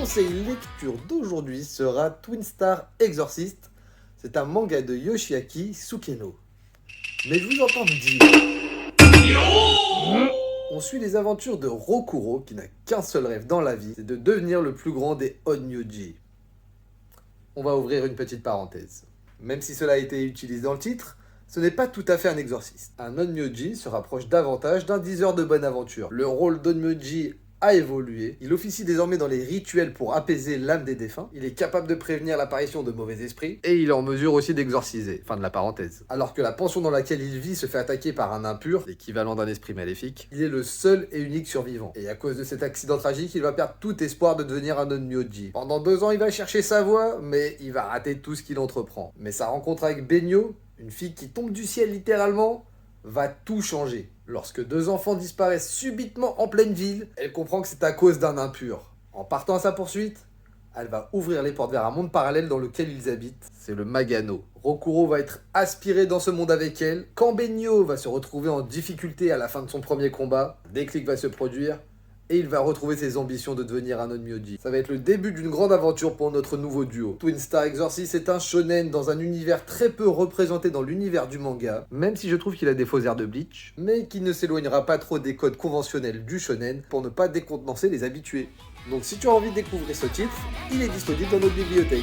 conseil lecture d'aujourd'hui sera Twin Star Exorcist. C'est un manga de Yoshiaki Sukeno. Mais je vous entends me dire... On suit les aventures de Rokuro qui n'a qu'un seul rêve dans la vie, c'est de devenir le plus grand des Onmyoji. On va ouvrir une petite parenthèse. Même si cela a été utilisé dans le titre, ce n'est pas tout à fait un exorciste. Un Onmyoji se rapproche davantage d'un diseur de bonne aventure. Le rôle d'Onmyoji a évolué. Il officie désormais dans les rituels pour apaiser l'âme des défunts. Il est capable de prévenir l'apparition de mauvais esprits. Et il est en mesure aussi d'exorciser. Fin de la parenthèse. Alors que la pension dans laquelle il vit se fait attaquer par un impur, l'équivalent d'un esprit maléfique, il est le seul et unique survivant. Et à cause de cet accident tragique, il va perdre tout espoir de devenir un Onmyoji. Pendant 2 ans, il va chercher sa voie, mais il va rater tout ce qu'il entreprend. Mais sa rencontre avec Benyo, une fille qui tombe du ciel littéralement, va tout changer. Lorsque 2 enfants disparaissent subitement en pleine ville, elle comprend que c'est à cause d'un impur. En partant à sa poursuite, elle va ouvrir les portes vers un monde parallèle dans lequel ils habitent. C'est le Magano. Rokuro va être aspiré dans ce monde avec elle. Quand Benyo va se retrouver en difficulté à la fin de son premier combat, un déclic va se produire. Et il va retrouver ses ambitions de devenir un Onmyoji. Ça va être le début d'une grande aventure pour notre nouveau duo. Twin Star Exorcist est un shonen dans un univers très peu représenté dans l'univers du manga, même si je trouve qu'il a des faux airs de Bleach, mais qui ne s'éloignera pas trop des codes conventionnels du shonen pour ne pas décontenancer les habitués. Donc si tu as envie de découvrir ce titre, il est disponible dans notre bibliothèque.